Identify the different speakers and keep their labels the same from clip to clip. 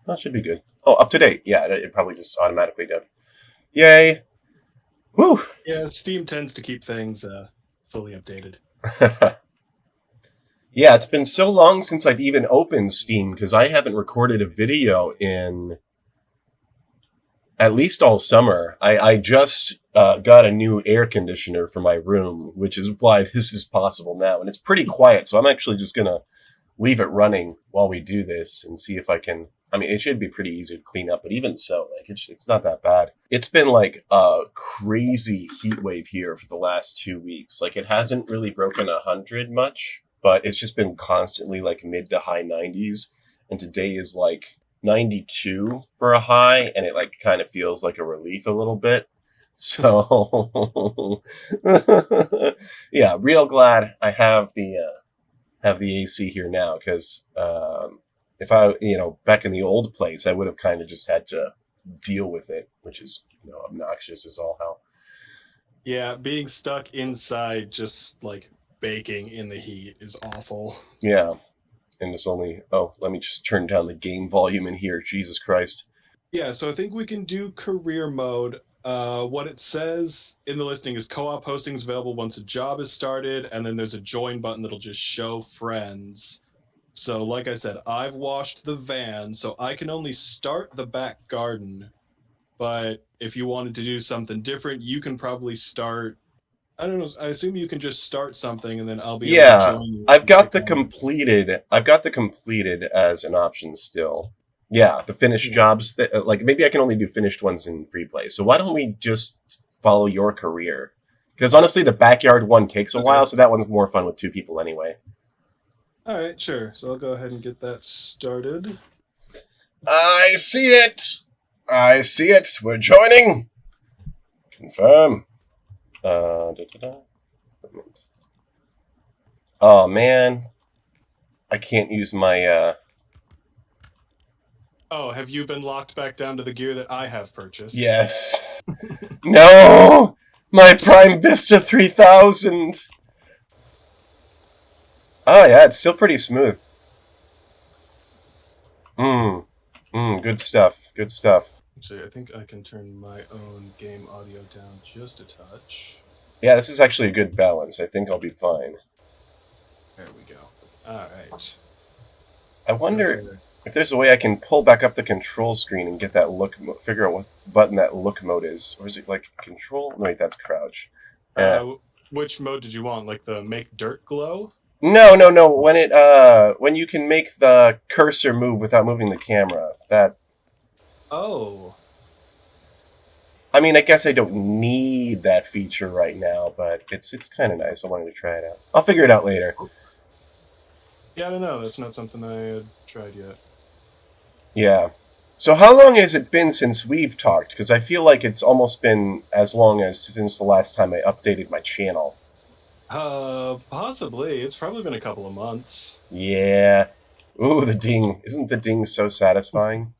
Speaker 1: That should be good. Oh, up to date. Yeah, it probably just automatically did. Yay! Woo!
Speaker 2: Yeah, Steam tends to keep things fully updated.
Speaker 1: Yeah, it's been so long since I've even opened Steam because I haven't recorded a video in at least all summer. I just got a new air conditioner for my room, which is why this is possible now. And it's pretty quiet, so I'm actually just going to leave it running while we do this and see if I can. I mean, it should be pretty easy to clean up, but even so, like it's not that bad. It's been like a crazy heat wave here for the last 2 weeks. Like it hasn't really broken 100 much, but it's just been constantly like mid to high 90s. And today is like 92 for a high, and it like kind of feels like a relief a little bit. So yeah, real glad I have the AC here now because if I, back in the old place, I would have kind of just had to deal with it, which is, obnoxious as all hell.
Speaker 2: Yeah, being stuck inside just like baking in the heat is awful.
Speaker 1: Yeah. And it's only, let me just turn down the game volume in here. Jesus Christ.
Speaker 2: Yeah, so I think we can do career mode. What it says in the listing is co-op hosting is available once a job is started, and then there's a join button that'll just show friends. So, like I said, I've washed the van, so I can only start the back garden. But if you wanted to do something different, you can probably start. I don't know. I assume you can just start something, and then I'll be able to
Speaker 1: Yeah,
Speaker 2: join you
Speaker 1: I've
Speaker 2: and
Speaker 1: got
Speaker 2: kick
Speaker 1: the
Speaker 2: on.
Speaker 1: completed. I've got the completed as an option still. Yeah, the finished jobs that like maybe I can only do finished ones in free play. So why don't we just follow your career? Because honestly, the backyard one takes a
Speaker 2: Okay.
Speaker 1: while, so that one's more fun with two people anyway.
Speaker 2: All right, sure. So I'll go ahead and get that started.
Speaker 1: I see it. I see it. We're joining. Confirm. Da-da-da. Oh man, I can't use my.
Speaker 2: Oh, have you been locked back down to the gear that I have purchased?
Speaker 1: Yes. No, my Prime Vista 3000. Oh yeah, it's still pretty smooth. Good stuff. Good stuff.
Speaker 2: Actually, I think I can turn my own game audio down just a touch.
Speaker 1: Yeah, this is actually a good balance. I think I'll be fine.
Speaker 2: There we go. All right.
Speaker 1: I wonder
Speaker 2: Okay.
Speaker 1: if there's a way I can pull back up the control screen and get that look, figure out what button that look mode is. Or is it like control? No, wait, that's crouch.
Speaker 2: Which mode did you want? Like the make dirt glow?
Speaker 1: No. When you can make the cursor move without moving the camera. That.
Speaker 2: Oh.
Speaker 1: I mean, I guess I don't need that feature right now, but it's kind of nice. I wanted to try it out. I'll figure it out later.
Speaker 2: Yeah, I don't know. That's not something I had tried yet.
Speaker 1: Yeah. So how long has it been since we've talked? Because I feel like it's almost been as long as since the last time I updated my channel.
Speaker 2: Possibly. It's probably been a couple of months.
Speaker 1: Yeah. Ooh, the ding. Isn't the ding so satisfying?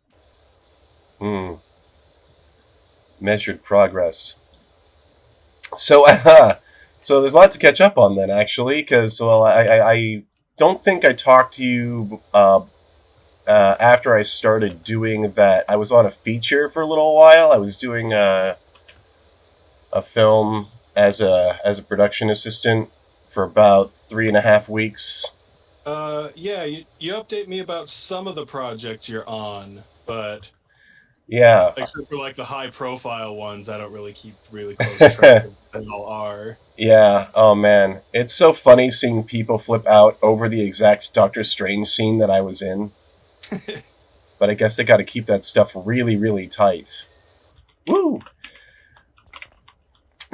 Speaker 1: Measured progress. So, so there's a lot to catch up on then, actually, because, well, I don't think I talked to you after I started doing that. I was on a feature for a little while. I was doing a film as a production assistant for about 3.5 weeks.
Speaker 2: Yeah, you update me about some of the projects you're on, but
Speaker 1: yeah,
Speaker 2: except for like the high profile ones, I don't really keep really close track of what they all are.
Speaker 1: Yeah, oh man. It's so funny seeing people flip out over the exact Doctor Strange scene that I was in. But I guess they got to keep that stuff really, really tight. Woo!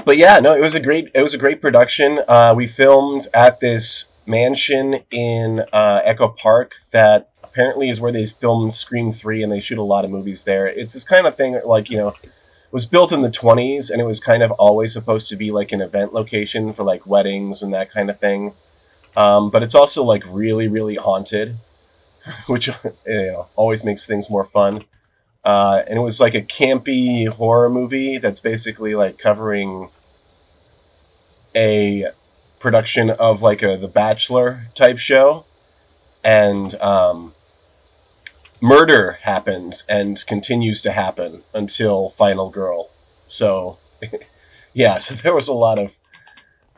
Speaker 1: But yeah, no, it was a great production. We filmed at this mansion in Echo Park that apparently is where they filmed Scream 3 and they shoot a lot of movies there. It's this kind of thing like, it was built in the 20s and it was kind of always supposed to be like an event location for like weddings and that kind of thing. But it's also like really, really haunted, which always makes things more fun. And it was like a campy horror movie that's basically like covering a production of like The Bachelor type show. And murder happens and continues to happen until Final Girl. So, yeah, so there was a lot of,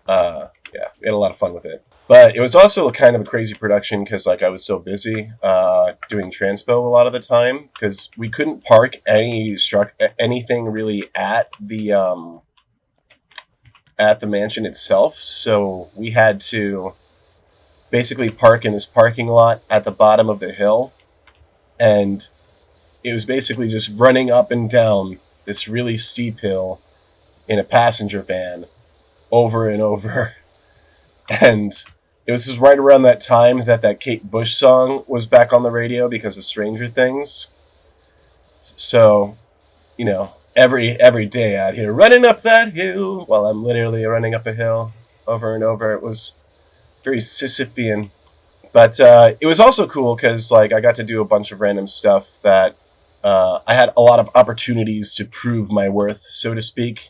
Speaker 1: we had a lot of fun with it. But it was also kind of a crazy production because, like, I was so busy doing transpo a lot of the time because we couldn't park anything really at the mansion itself. So we had to basically park in this parking lot at the bottom of the hill, and it was basically just running up and down this really steep hill in a passenger van over and over. And it was just right around that time that Kate Bush song was back on the radio because of Stranger Things. So, you know, every day out here running up that hill while I'm literally running up a hill over and over. It was very Sisyphean. But it was also cool because, like, I got to do a bunch of random stuff that I had a lot of opportunities to prove my worth, so to speak.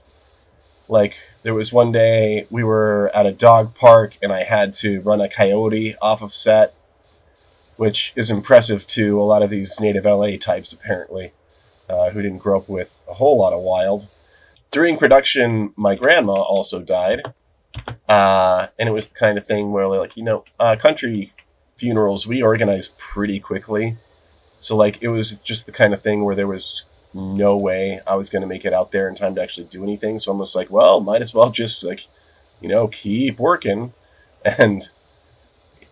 Speaker 1: Like, there was one day we were at a dog park and I had to run a coyote off of set, which is impressive to a lot of these native LA types, apparently, who didn't grow up with a whole lot of wild. During production, my grandma also died. And it was the kind of thing where, like, country funerals, we organize pretty quickly. So, like, it was just the kind of thing where there was no way I was going to make it out there in time to actually do anything. So I'm just like, well, might as well just, like, keep working. And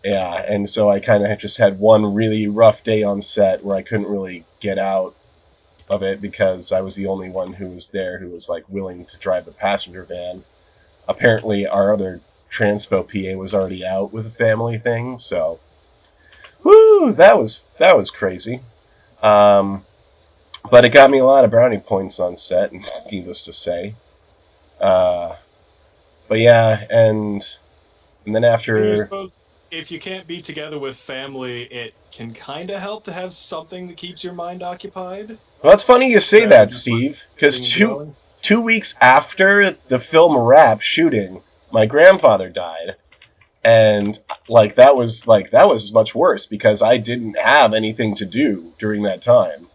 Speaker 1: yeah, and so I kind of just had one really rough day on set where I couldn't really get out of it because I was the only one who was there who was, like, willing to drive the passenger van. Apparently our other transpo PA was already out with a family thing, so whoo, that was crazy. But it got me a lot of brownie points on set, needless to say. But yeah, and then after,
Speaker 2: I suppose if you can't be together with family, it can kind of help to have something that keeps your mind occupied.
Speaker 1: Well, it's funny you say that, Steve, because two weeks after the film wrap shooting, my grandfather died. And that was much worse because I didn't have anything to do during that time.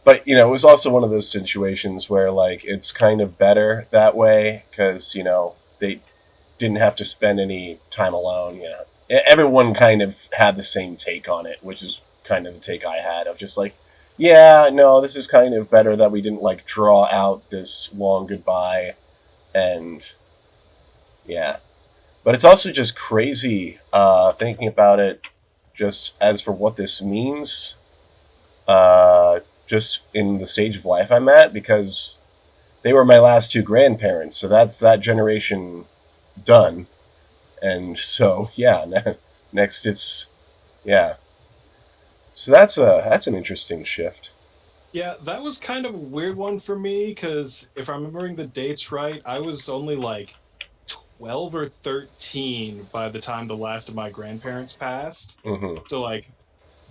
Speaker 1: But, it was also one of those situations where, like, it's kind of better that way because, they didn't have to spend any time alone. Everyone kind of had the same take on it, which is kind of the take I had of just like, yeah, no, this is kind of better that we didn't, like, draw out this long goodbye. And, yeah. But it's also just crazy thinking about it just as for what this means just in the stage of life I'm at, because they were my last two grandparents, so that's that generation done. And so, yeah, next it's, yeah. So that's an interesting shift.
Speaker 2: Yeah, that was kind of a weird one for me, because if I'm remembering the dates right, I was only like 12 or 13 by the time the last of my grandparents passed.
Speaker 1: Mm-hmm.
Speaker 2: So, like,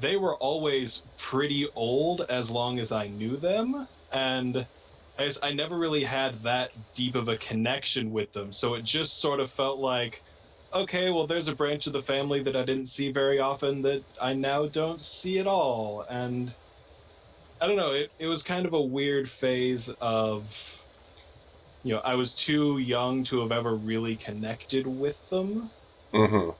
Speaker 2: they were always pretty old as long as I knew them, and I never really had that deep of a connection with them, so it just sort of felt like, okay, well, there's a branch of the family that I didn't see very often that I now don't see at all, and I don't know, it was kind of a weird phase of, I was too young to have ever really connected with them.
Speaker 1: Mm-hmm.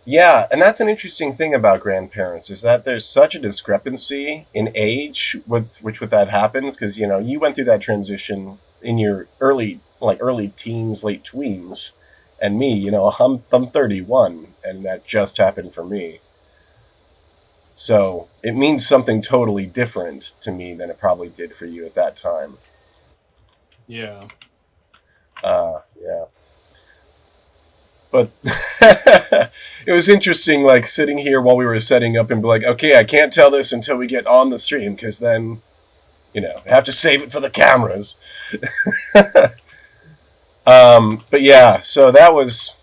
Speaker 1: Yeah, and that's an interesting thing about grandparents, is that there's such a discrepancy in age with that happens, because, you went through that transition in your early teens, late tweens, and me, I'm 31, and that just happened for me. So it means something totally different to me than it probably did for you at that time.
Speaker 2: Yeah.
Speaker 1: Yeah. But it was interesting, like, sitting here while we were setting up and be like, okay, I can't tell this until we get on the stream, because then, I have to save it for the cameras. But yeah, so that was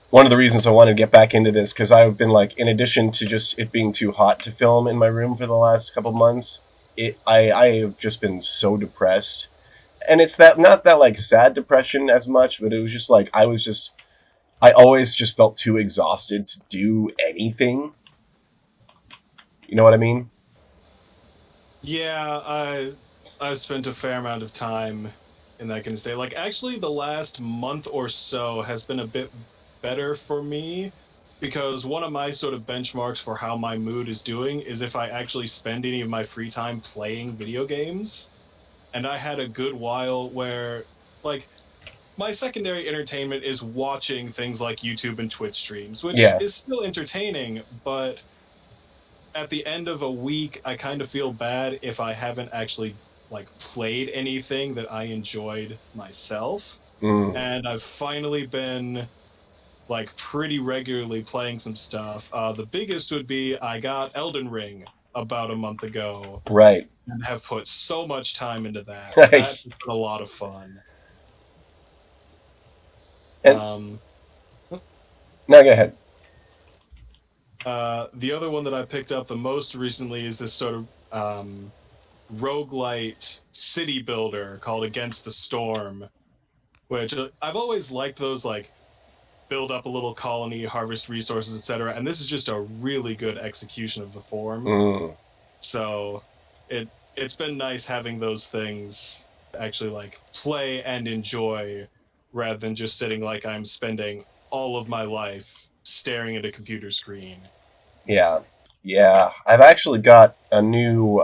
Speaker 1: one of the reasons I wanted to get back into this, because I've been, like, in addition to just it being too hot to film in my room for the last couple months, I have just been so depressed. And it's not that, like, sad depression as much, but it was just, like, I always just felt too exhausted to do anything. You know what I mean?
Speaker 2: Yeah, I've spent a fair amount of time in that kind of state. Like actually the last month or so has been a bit better for me because one of my sort of benchmarks for how my mood is doing is if I actually spend any of my free time playing video games. And I had a good while where like my secondary entertainment is watching things like YouTube and Twitch streams, which
Speaker 1: Yeah.
Speaker 2: is still entertaining, but at the end of a week, I kind of feel bad if I haven't actually like played anything that I enjoyed myself.
Speaker 1: Mm,
Speaker 2: And I've finally been like pretty regularly playing some stuff. The biggest would be I got Elden Ring about a month ago
Speaker 1: right.
Speaker 2: and have put so much time into that. That
Speaker 1: Right.
Speaker 2: has been a lot of fun.
Speaker 1: And
Speaker 2: Um,
Speaker 1: now go ahead.
Speaker 2: the other one that I picked up the most recently is this sort of roguelite city builder called Against the Storm, which I've always liked those like build up a little colony, harvest resources, etc. And this is just a really good execution of the form.
Speaker 1: Mm,
Speaker 2: So it's been nice having those things actually like play and enjoy rather than just sitting like I'm spending all of my life staring at a computer screen.
Speaker 1: yeah. Yeah. I've actually got a new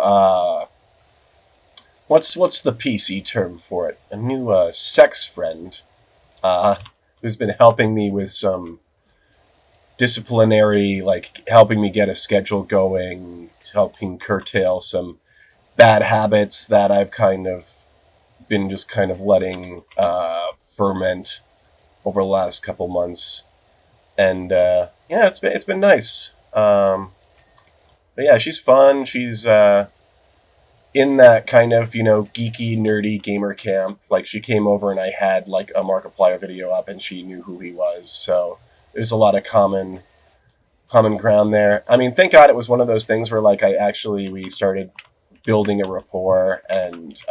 Speaker 1: what's the PC term for it? A new sex friend uh who's been helping me with some disciplinary, like helping me get a schedule going, helping curtail some bad habits that I've kind of been just kind of letting ferment over the last couple months. And yeah, it's been nice. But yeah, she's fun. She's in that kind of, geeky, nerdy gamer camp. Like, she came over and I had like a Markiplier video up and she knew who he was. So there's a lot of common ground there. I mean, thank God it was one of those things where like we started building a rapport, and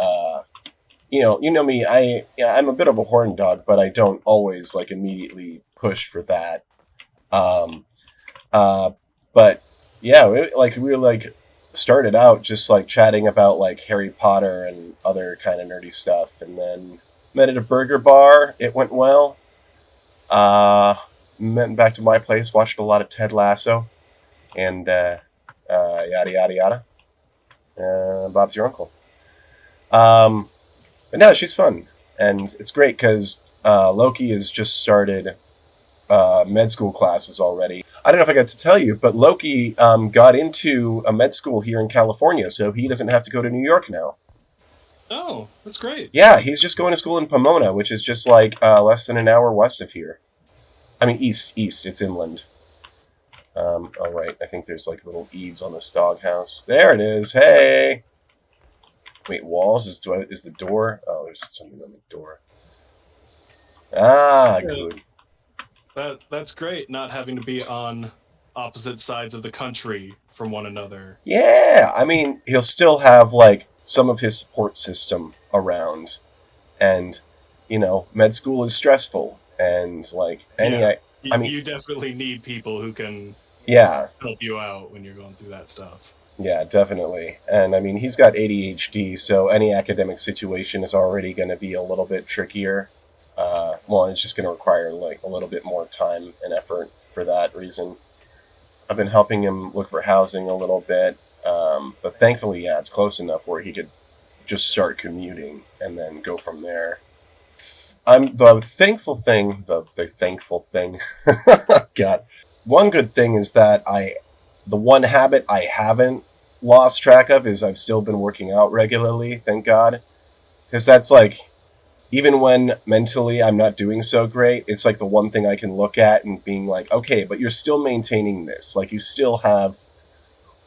Speaker 1: you know me, I'm a bit of a horn dog, but I don't always like immediately push for that. Um, uh, but yeah, we were like started out just like chatting about like Harry Potter and other kind of nerdy stuff, and then met at a burger bar. It went well. Uh, Went back to my place, watched a lot of Ted Lasso, and yada yada yada. Bob's your uncle. Um, but no, she's fun, and it's great because Loki has just started med school classes already. I don't know if I got to tell you, but Loki got into a med school here in California, so he doesn't have to go to New York now.
Speaker 2: Oh, that's great.
Speaker 1: Yeah, he's just going to school in Pomona, which is just like less than an hour west of here. I mean, east. It's inland. All right, I think there's like little eaves on this doghouse. There it is. Hey. Wait, walls is the door? Oh, there's something on the door. Ah,
Speaker 2: Yeah,
Speaker 1: good.
Speaker 2: that's great. Not having to be on opposite sides of the country from one another.
Speaker 1: Yeah, I mean, he'll still have like some of his support system around, and med school is stressful, and like
Speaker 2: Yeah,
Speaker 1: I mean,
Speaker 2: you definitely need people who can
Speaker 1: yeah,
Speaker 2: help you out when you're going through that stuff.
Speaker 1: yeah, definitely. And I mean, he's got ADHD, so any academic situation is already going to be a little bit trickier. Well, it's just going to require like a little bit more time and effort for that reason. I've been helping him look for housing a little bit, but thankfully, yeah, it's close enough where he could just start commuting and then go from there. I'm the thankful thing. The thankful thing. God, one good thing is that the one habit I haven't lost track of is I've still been working out regularly. Thank God, because that's like, even when mentally I'm not doing so great, it's like the one thing I can look at and being like, okay, but you're still maintaining this. Like, you still have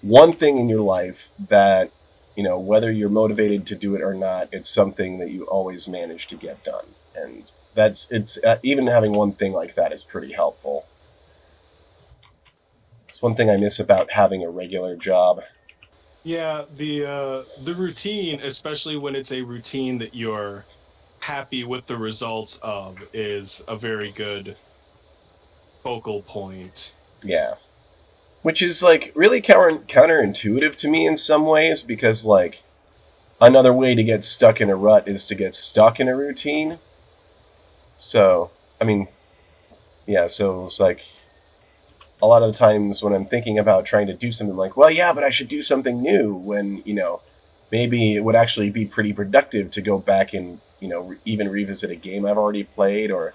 Speaker 1: one thing in your life that, whether you're motivated to do it or not, it's something that you always manage to get done. And it's even having one thing like that is pretty helpful. It's one thing I miss about having a regular job.
Speaker 2: Yeah, the routine, especially when it's a routine that you're happy with the results of, is a very good focal point.
Speaker 1: Yeah. which is like really counterintuitive to me in some ways, because like another way to get stuck in a rut is to get stuck in a routine. So, I mean, yeah, so it's like a lot of the times when I'm thinking about trying to do something, like, well, yeah, but I should do something new, when, maybe it would actually be pretty productive to go back and, even revisit a game I've already played, or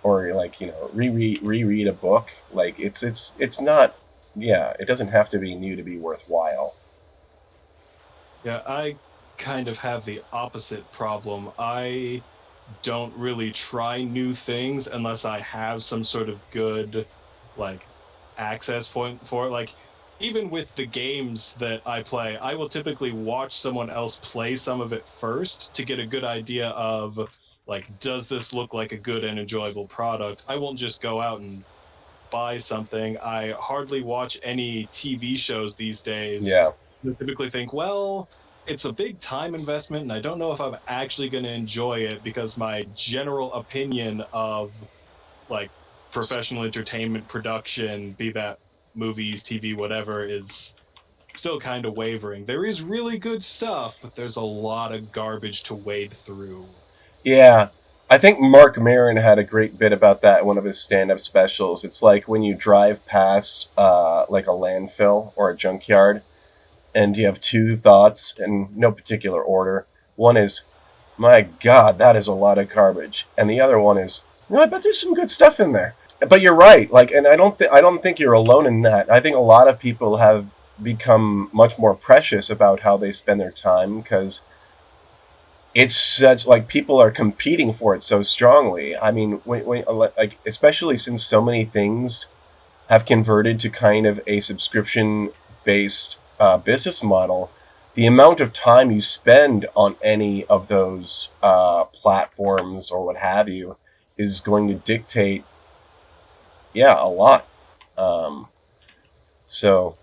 Speaker 1: like, reread a book. Like it's not, yeah, it doesn't have to be new to be worthwhile.
Speaker 2: Yeah, I kind of have the opposite problem. I don't really try new things unless I have some sort of good, like, access point for it. Like, even with the games that I play, I will typically watch someone else play some of it first to get a good idea of, like, does this look like a good and enjoyable product? I won't just go out and buy something. I hardly watch any TV shows these days.
Speaker 1: Yeah.
Speaker 2: I typically think, well, it's a big time investment, and I don't know if I'm actually going to enjoy it because my general opinion of, like, professional entertainment production, be that movies, TV, whatever, is still kind of wavering. There is really good stuff, but there's a lot of garbage to wade through.
Speaker 1: Yeah. I think Mark Maron had a great bit about that in one of his stand-up specials. It's like when you drive past like a landfill or a junkyard, and you have two thoughts in no particular order. One is, my God, that is a lot of garbage, and the other one is, I bet there's some good stuff in there. But you're right, like, and I don't think you're alone in that. I think a lot of people have become much more precious about how they spend their time, because it's such, like, people are competing for it so strongly. I mean, like, especially since so many things have converted to kind of a subscription based business model, the amount of time you spend on any of those platforms or what have you is going to dictate, yeah, a lot. Um, so,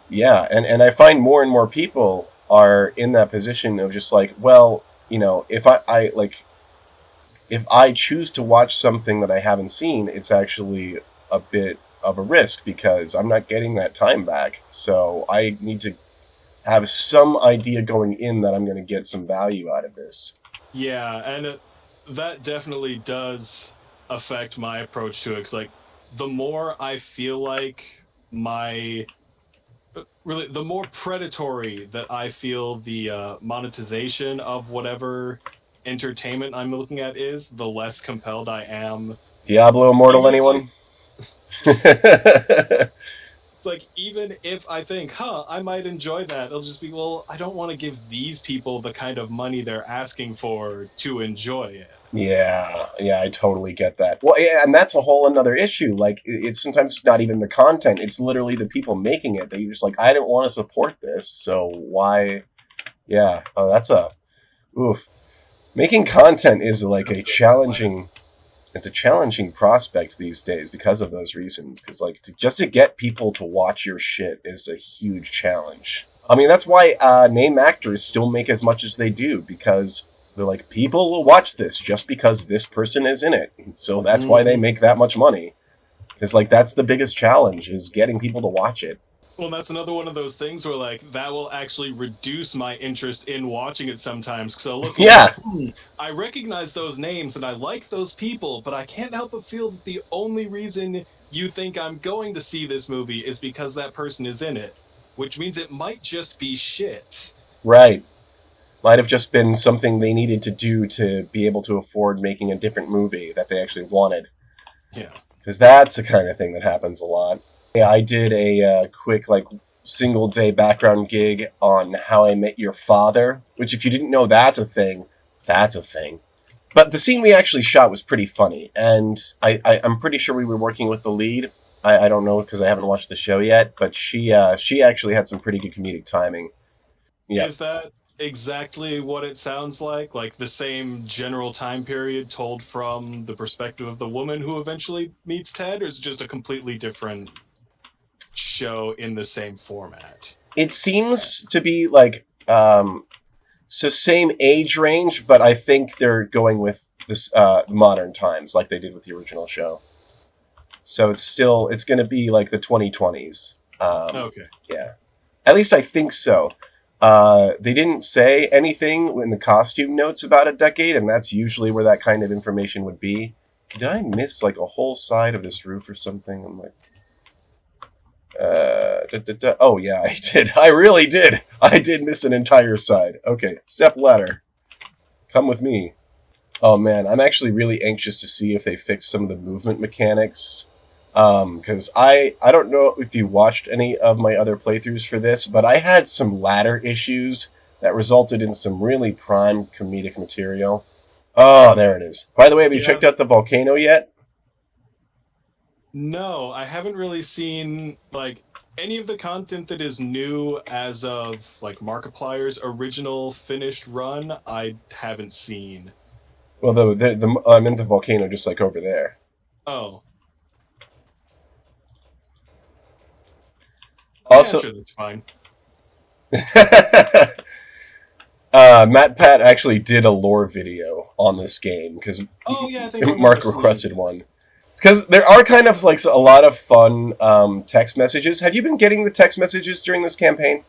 Speaker 1: yeah, and I find more and more people are in that position of just like, well, if I like, if I choose to watch something that I haven't seen, it's actually a bit of a risk because I'm not getting that time back. So I need to have some idea going in that I'm going to get some value out of this.
Speaker 2: Yeah, and that definitely does affect my approach to it. 'Cause, like, the more I feel like my really, the more predatory that I feel the monetization of whatever entertainment I'm looking at is, the less compelled I am.
Speaker 1: Diablo Immortal,
Speaker 2: Even if I,
Speaker 1: anyone?
Speaker 2: like, even if I think, I might enjoy that, it'll just be, well, I don't want to give these people the kind of money they're asking for to enjoy it.
Speaker 1: Yeah, I totally get that. Well, yeah, and that's a whole another issue. Like, it's sometimes it's not even the content; it's literally the people making it. That you're just like, I didn't want to support this, so why? Yeah, oh, that's a oof. Making content is like a challenging. It's a challenging prospect these days because of those reasons. Because like, just to get people to watch your shit is a huge challenge. I mean, that's why name actors still make as much as they do, because they're like, people will watch this just because this person is in it. So that's why they make that much money. It's like, that's the biggest challenge, is getting people to watch it.
Speaker 2: Well, that's another one of those things where, like, that will actually reduce my interest in watching it sometimes. So look,
Speaker 1: Yeah.
Speaker 2: I recognize those names and I like those people, but I can't help but feel that the only reason you think I'm going to see this movie is because that person is in it, which means it might just be shit.
Speaker 1: Right. Might have just been something they needed to do to be able to afford making a different movie that they actually wanted.
Speaker 2: Yeah.
Speaker 1: Because that's the kind of thing that happens a lot. Yeah, I did a quick, like, single day background gig on How I Met Your Father, which, if you didn't know that's a thing, that's a thing. But the scene we actually shot was pretty funny, and I'm pretty sure we were working with the lead. I don't know because I haven't watched the show yet, but she actually had some pretty good comedic timing. Yeah.
Speaker 2: Is that exactly what it sounds like? Like the same general time period told from the perspective of the woman who eventually meets Ted, or is it just a completely different show in the same format?
Speaker 1: It seems to be like so same age range, but I think they're going with this modern times like they did with the original show. So it's going to be like the 2020s.
Speaker 2: Okay.
Speaker 1: Yeah. At least I think so. They didn't say anything in the costume notes about a decade, and that's usually where that kind of information would be. Did I miss like a whole side of this roof or something? I'm like, oh yeah, I did. I really did. I did miss an entire side. Okay, step ladder. Come with me. Oh man, I'm actually really anxious to see if they fix some of the movement mechanics. Because I don't know if you watched any of my other playthroughs for this, but I had some ladder issues that resulted in some really prime comedic material. Oh, there it is. By the way, have you checked out the volcano yet?
Speaker 2: No, I haven't really seen like any of the content that is new as of like Markiplier's original finished run. I haven't seen.
Speaker 1: Well, the I'm in the volcano, just like over there.
Speaker 2: Oh,
Speaker 1: Also,
Speaker 2: yeah, sure, that's fine.
Speaker 1: Matt Pat actually did a lore video on this game because
Speaker 2: Oh yeah, I think I
Speaker 1: Mark requested one. Because there are kind of like a lot of fun text messages. Have you been getting the text messages during this campaign?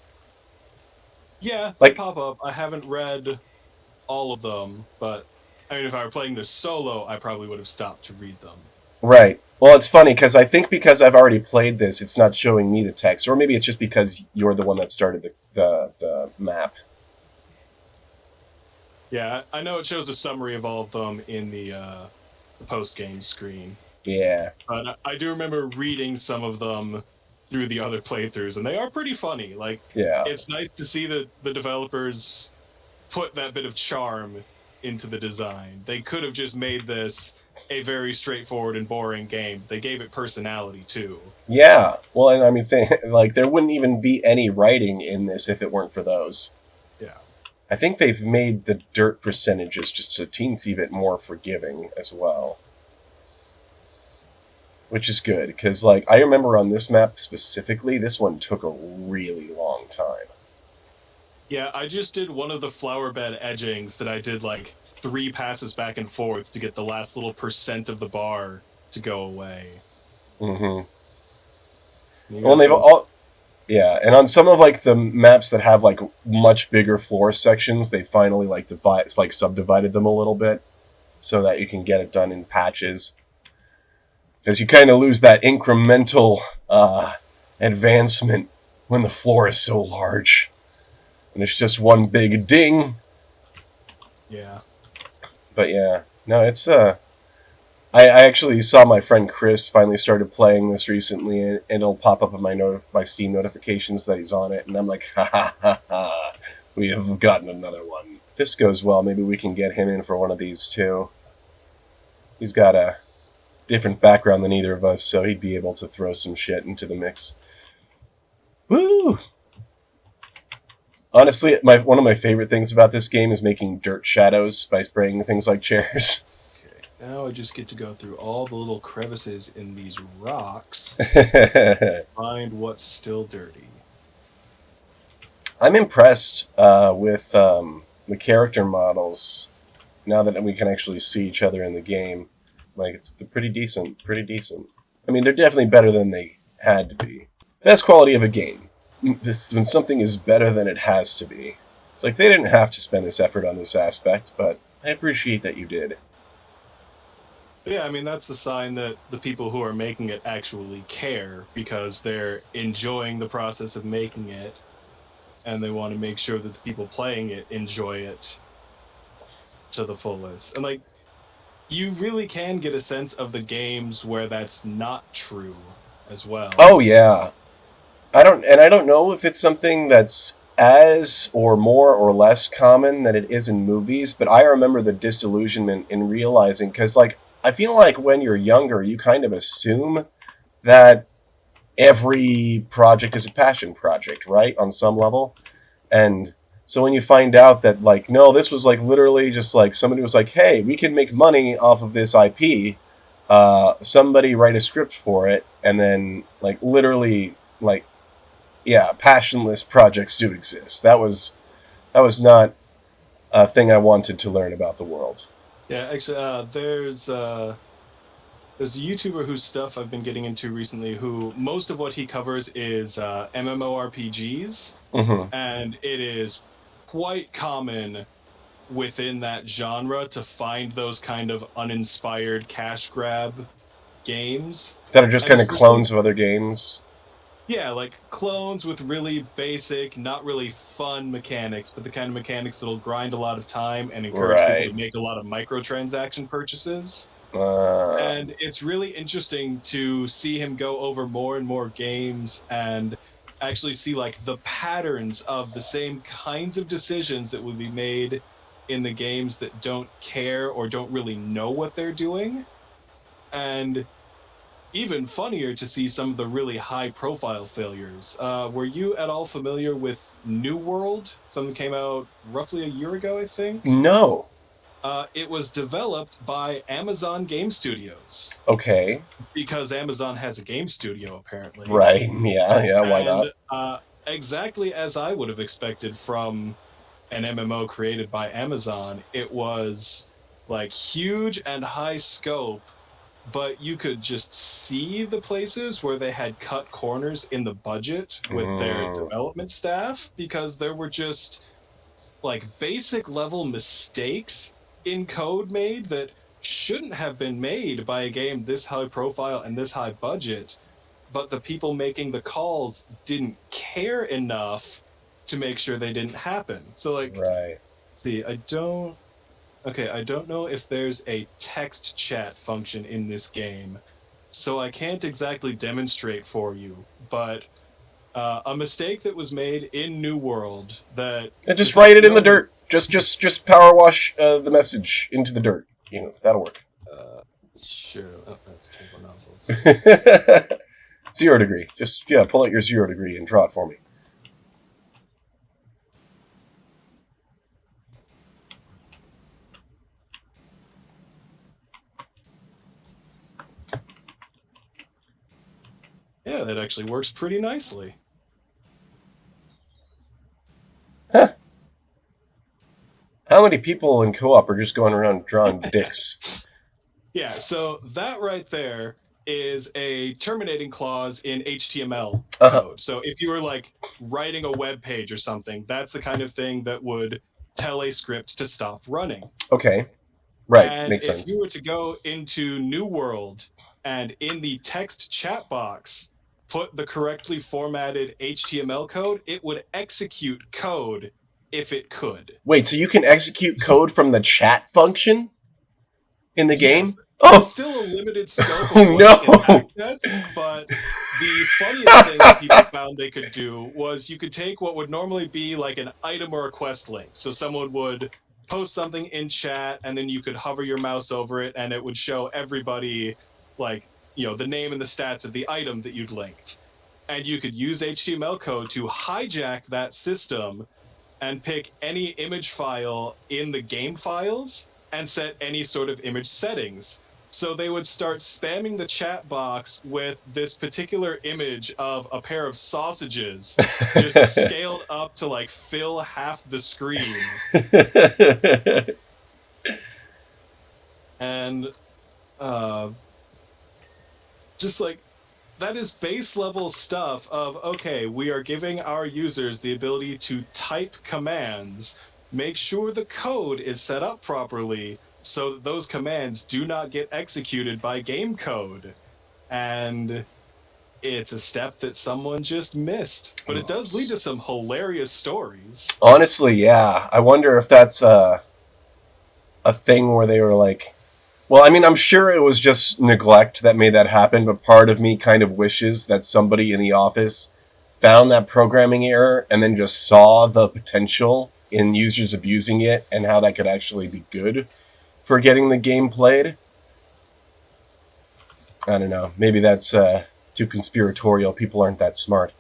Speaker 2: Yeah,
Speaker 1: like
Speaker 2: they pop up. I haven't read all of them, but I mean, if I were playing this solo, I probably would have stopped to read them.
Speaker 1: Right. Well, it's funny because I think because I've already played this, it's not showing me the text, or maybe it's just because you're the one that started the map.
Speaker 2: Yeah, I know it shows a summary of all of them in the post-game screen.
Speaker 1: Yeah.
Speaker 2: But I do remember reading some of them through the other playthroughs, and they are pretty funny. Like,
Speaker 1: Yeah.
Speaker 2: it's nice to see that the developers put that bit of charm into the design. They could have just made this a very straightforward and boring game. They gave it personality, too.
Speaker 1: Yeah. Well, and I mean, like, there wouldn't even be any writing in this if it weren't for those.
Speaker 2: Yeah.
Speaker 1: I think they've made the dirt percentages just a teensy bit more forgiving as well. Which is good, because, like, I remember on this map specifically, this one took a really long time.
Speaker 2: Yeah, I just did one of the flower bed edgings that I did, like, 3 passes back and forth to get the last little percent of the bar to go away.
Speaker 1: Mm-hmm. Well, they've all... Yeah, and on some of, like, the maps that have, like, much bigger floor sections, they finally, like, subdivided them a little bit so that you can get it done in patches. Because you kind of lose that incremental advancement when the floor is so large. And it's just one big ding.
Speaker 2: Yeah.
Speaker 1: But yeah, no, it's... I actually saw my friend Chris finally started playing this recently, and it'll pop up in my Steam notifications that he's on it, and I'm like, ha ha ha ha, we have gotten another one. If this goes well, maybe we can get him in for one of these too. He's got a different background than either of us, so he'd be able to throw some shit into the mix. Woo! Honestly, one of my favorite things about this game is making dirt shadows by spraying things like chairs.
Speaker 2: Okay, now I just get to go through all the little crevices in these rocks find what's still dirty.
Speaker 1: I'm impressed with the character models now that we can actually see each other in the game. Like, it's pretty decent. I mean, they're definitely better than they had to be. Best quality of a game. When something is better than it has to be. It's like they didn't have to spend this effort on this aspect, but I appreciate that you did.
Speaker 2: Yeah, I mean, that's the sign that the people who are making it actually care, because they're enjoying the process of making it, and they want to make sure that the people playing it enjoy it to the fullest. And, like, you really can get a sense of the games where that's not true as well.
Speaker 1: Oh, yeah. I don't know if it's something that's as or more or less common than it is in movies, but I remember the disillusionment in realizing, because, like, I feel like when you're younger, you kind of assume that every project is a passion project, right? On some level. And so when you find out that, like, no, this was, like, literally just, like, somebody was like, hey, we can make money off of this IP. Somebody write a script for it, and then, like, literally, like, yeah, passionless projects do exist. That was not a thing I wanted to learn about the world.
Speaker 2: Yeah, actually, there's there's a YouTuber whose stuff I've been getting into recently, who most of what he covers is MMORPGs,
Speaker 1: Mm-hmm.
Speaker 2: and it is quite common within that genre to find those kind of uninspired cash grab games.
Speaker 1: That are just
Speaker 2: And
Speaker 1: kind of
Speaker 2: especially,
Speaker 1: clones of other games.
Speaker 2: yeah, like clones with really basic, not really fun mechanics, but the kind of mechanics that'll grind a lot of time and encourage people to
Speaker 1: Right.
Speaker 2: make a lot of microtransaction purchases.
Speaker 1: Uh,
Speaker 2: And it's really interesting to see him go over more and more games and actually see like the patterns of the same kinds of decisions that would be made in the games that don't care or don't really know what they're doing. And even funnier to see some of the really high profile failures. Were you at all familiar with New World? Something came out roughly a year ago, I think.
Speaker 1: no.
Speaker 2: It was developed by Amazon Game Studios
Speaker 1: Okay.
Speaker 2: because Amazon has a game studio apparently.
Speaker 1: Right. Yeah. Yeah. Why
Speaker 2: And
Speaker 1: not?
Speaker 2: exactly as I would have expected from an MMO created by Amazon, it was like huge and high scope, but you could just see the places where they had cut corners in the budget with their
Speaker 1: Mm,
Speaker 2: development staff because there were just like basic level mistakes in code made that shouldn't have been made by a game this high profile and this high budget, but the people making the calls didn't care enough to make sure they didn't happen. So like,
Speaker 1: right.
Speaker 2: see, I don't know if there's a text chat function in this game, so I can't exactly demonstrate for you, but a mistake that was made in New World that
Speaker 1: And
Speaker 2: the
Speaker 1: just write it
Speaker 2: people
Speaker 1: in the
Speaker 2: know
Speaker 1: dirt. Just power wash the message into the dirt. That'll work.
Speaker 2: sure. Oh, that's turbo nozzles.
Speaker 1: 0 degree. Just pull out your 0 degree and draw it for me.
Speaker 2: Yeah, that actually works pretty nicely.
Speaker 1: Huh. How many people in co-op are just going around drawing dicks?
Speaker 2: Yeah, so that right there is a terminating clause in HTML
Speaker 1: Uh-huh.
Speaker 2: code. So if you were like writing a web page or something, that's the kind of thing that would tell a script to stop running.
Speaker 1: Okay. Right.
Speaker 2: And
Speaker 1: Makes
Speaker 2: if
Speaker 1: sense.
Speaker 2: you were to go into New World and in the text chat box put the correctly formatted HTML code, it would execute code if it could.
Speaker 1: Wait, so you can execute code from the chat function in the
Speaker 2: Yes,
Speaker 1: game?
Speaker 2: there's
Speaker 1: Oh,
Speaker 2: still a limited scope of
Speaker 1: oh
Speaker 2: what it can
Speaker 1: no!
Speaker 2: access, but the funniest thing that people found they could do was you could take what would normally be like an item or a quest link. So someone would post something in chat, and then you could hover your mouse over it, and it would show everybody like the name and the stats of the item that you'd linked. And you could use HTML code to hijack that system and pick any image file in the game files and set any sort of image settings. So they would start spamming the chat box with this particular image of a pair of sausages just scaled up to like fill half the screen. And just like that is base level stuff of, okay, we are giving our users the ability to type commands, make sure the code is set up properly so that those commands do not get executed by game code. And it's a step that someone just missed. But it does lead to some hilarious stories.
Speaker 1: Honestly, yeah. I wonder if that's a thing where they were like, well, I mean, I'm sure it was just neglect that made that happen, but part of me kind of wishes that somebody in the office found that programming error and then just saw the potential in users abusing it and how that could actually be good for getting the game played. I don't know. Maybe that's too conspiratorial. People aren't that smart.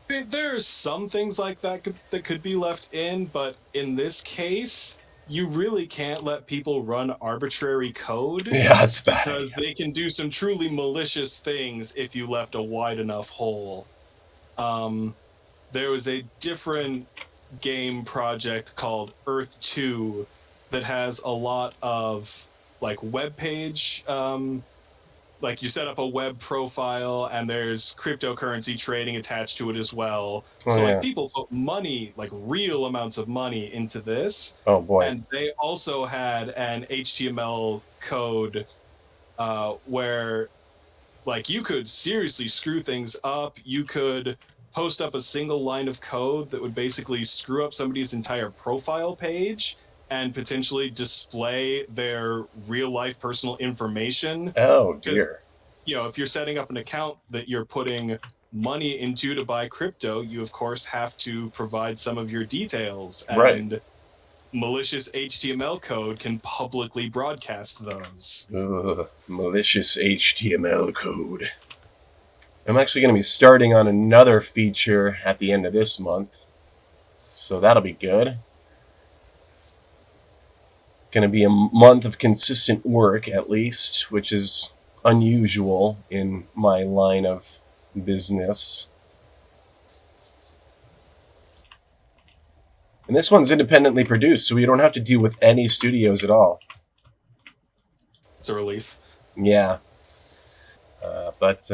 Speaker 2: I mean, there's some things like that that could be left in, but in this case, you really can't let people run arbitrary code
Speaker 1: Yeah, that's a bad
Speaker 2: because
Speaker 1: idea.
Speaker 2: they can do some truly malicious things if you left a wide enough hole. Um, there was a different game project called Earth 2 that has a lot of like web page. Like you set up a web profile and there's cryptocurrency trading attached to it as well.
Speaker 1: Oh,
Speaker 2: So like
Speaker 1: yeah.
Speaker 2: people put money, like real amounts of money into this.
Speaker 1: Oh, boy.
Speaker 2: And they also had an HTML code where like you could seriously screw things up. You could post up a single line of code that would basically screw up somebody's entire profile page and potentially display their real life personal information.
Speaker 1: Oh,
Speaker 2: Because,
Speaker 1: dear.
Speaker 2: if you're setting up an account that you're putting money into to buy crypto, you of course have to provide some of your details,
Speaker 1: Right.
Speaker 2: and malicious HTML code can publicly broadcast those.
Speaker 1: Ugh, malicious HTML code. I'm actually going to be starting on another feature at the end of this month, so that'll be good. Going to be a month of consistent work, at least, which is unusual in my line of business. And this one's independently produced, so we don't have to deal with any studios at all.
Speaker 2: It's a relief.
Speaker 1: Yeah. But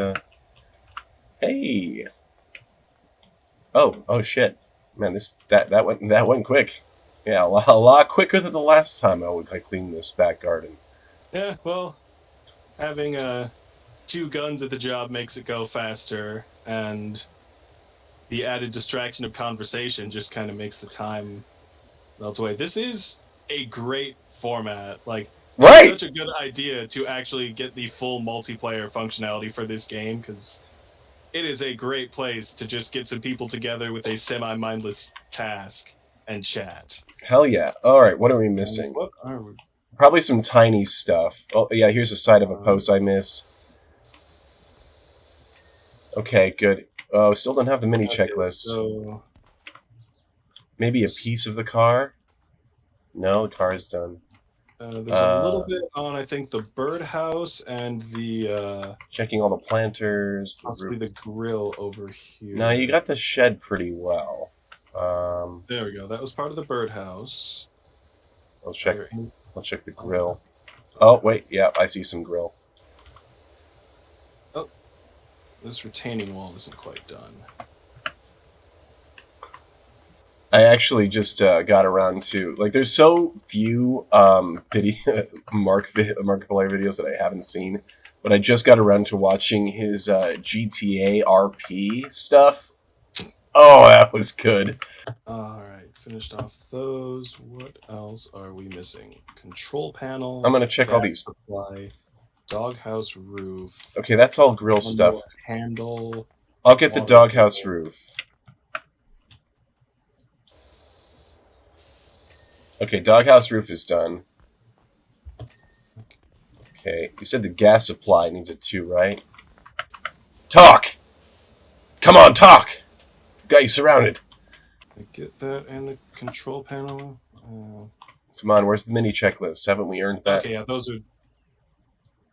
Speaker 1: hey. Oh shit. Man, that went quick. Yeah, a lot quicker than the last time I cleaned this back garden.
Speaker 2: Yeah, well, having 2 guns at the job makes it go faster, and the added distraction of conversation just kind of makes the time melt away. This is a great format. Like,
Speaker 1: Right.
Speaker 2: it's such a good idea to actually get the full multiplayer functionality for this game, because it is a great place to just get some people together with a semi-mindless task and chat.
Speaker 1: Hell yeah. All right, what are we missing?
Speaker 2: What are we?
Speaker 1: Probably some tiny stuff. Oh, yeah, here's the side of a post I missed. Okay, good. Oh, still don't have the mini checklist.
Speaker 2: So
Speaker 1: maybe a piece of the car? No, the car is done.
Speaker 2: there's a little bit on, I think, the birdhouse and the
Speaker 1: checking all the planters, the
Speaker 2: possibly
Speaker 1: roof.
Speaker 2: the grill over here.
Speaker 1: No, you got the shed pretty well.
Speaker 2: There we go. That was part of the birdhouse.
Speaker 1: I'll check the grill. Oh, wait. Yeah, I see some grill.
Speaker 2: Oh, this retaining wall isn't quite done.
Speaker 1: I actually just got around to, like, there's so few video Markiplier videos that I haven't seen, but I just got around to watching his GTA RP stuff. Oh, that was good.
Speaker 2: Alright, finished off those. What else are we missing? Control panel.
Speaker 1: I'm going to check all these.
Speaker 2: Supply, doghouse roof.
Speaker 1: Okay, that's all grill stuff.
Speaker 2: Handle.
Speaker 1: I'll get the doghouse roof. Okay, doghouse roof is done. Okay, you said the gas supply needs it too, right? Talk! Come on, talk! Got you surrounded.
Speaker 2: I get that and the control panel.
Speaker 1: Come on, where's the mini checklist? Haven't we earned that?
Speaker 2: Okay, yeah, those are...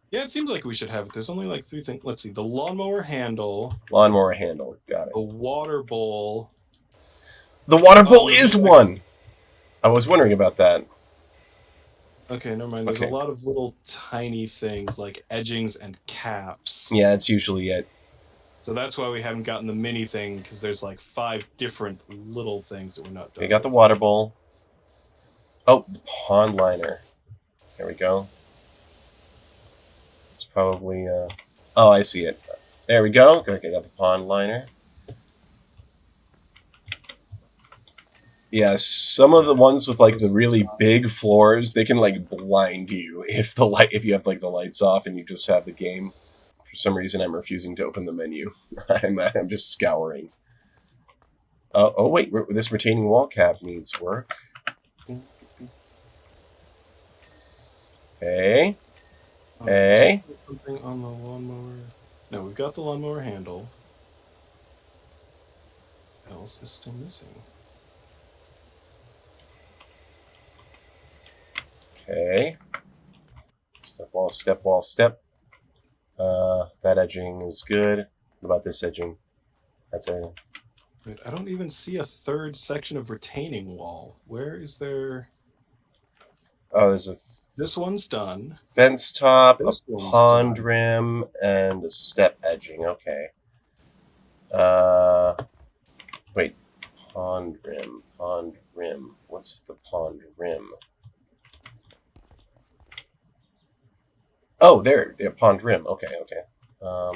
Speaker 2: Yeah, it seems like we should have it. There's only like 3 things. Let's see. The lawnmower handle.
Speaker 1: Lawnmower handle. Got it.
Speaker 2: The water bowl.
Speaker 1: The water bowl is one! I was wondering about that.
Speaker 2: Okay, never mind. There's a lot of little tiny things like edgings and caps.
Speaker 1: Yeah, that's usually it.
Speaker 2: So that's why we haven't gotten the mini thing, because there's like 5 different little things that we're not done.
Speaker 1: We got the water bowl. Oh, the pond liner. There we go. It's probably... Oh, I see it. There we go. Okay, got the pond liner. Yeah, some of the ones with like the really big floors, they can like blind you if you have like the lights off and you just have the game. For some reason, I'm refusing to open the menu. I'm just scouring. Oh wait, this retaining wall cap needs work. Hey, hey.
Speaker 2: Something on the lawnmower. No, we've got the lawnmower handle. What else is still missing?
Speaker 1: Okay. Step wall, step wall, step. That edging is good. What about this edging? That's a...
Speaker 2: Wait, I don't even see a 3rd section of retaining wall. Where is there...
Speaker 1: Oh, there's a
Speaker 2: This one's done.
Speaker 1: fence top,
Speaker 2: This
Speaker 1: a
Speaker 2: one's
Speaker 1: pond
Speaker 2: done.
Speaker 1: rim, and a step edging. Okay. Wait. Pond rim. Pond rim. What's the pond rim? Oh, there. The pond rim. Okay, okay. I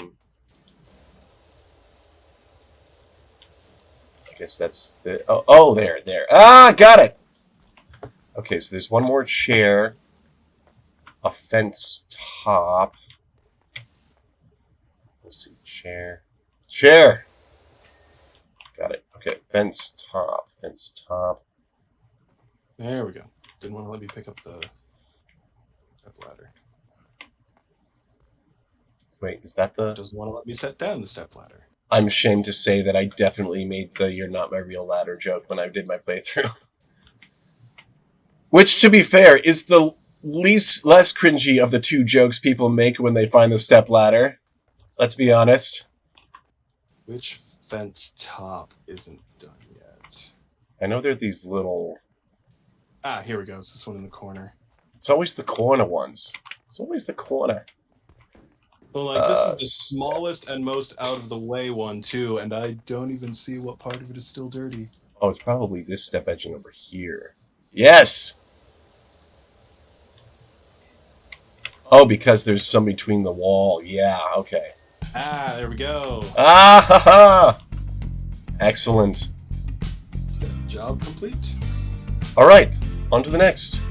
Speaker 1: guess that's the... Oh, there. Ah, got it! Okay, so there's one more chair. A fence top. Let's see. Chair. Got it. Okay, fence top.
Speaker 2: There we go. Didn't want to let me pick up the step ladder.
Speaker 1: Wait, is that the...
Speaker 2: Doesn't want to let me set down the step ladder.
Speaker 1: I'm ashamed to say that I definitely made the "you're not my real ladder" joke when I did my playthrough. Which, to be fair, is the less cringy of the two jokes people make when they find the step ladder. Let's be honest.
Speaker 2: Which fence top isn't done yet?
Speaker 1: I know there are these little...
Speaker 2: Ah, here we go. It's this one in the corner.
Speaker 1: It's always the corner ones. It's always the corner.
Speaker 2: Well, like, this is the smallest and most out of the way one, too, and I don't even see what part of it is still dirty.
Speaker 1: Oh, it's probably this step edging over here. Yes! Oh, because there's some between the wall. Yeah, okay.
Speaker 2: Ah, there we go.
Speaker 1: Ah, ha, ha! Excellent.
Speaker 2: Job complete.
Speaker 1: All right, on to the next.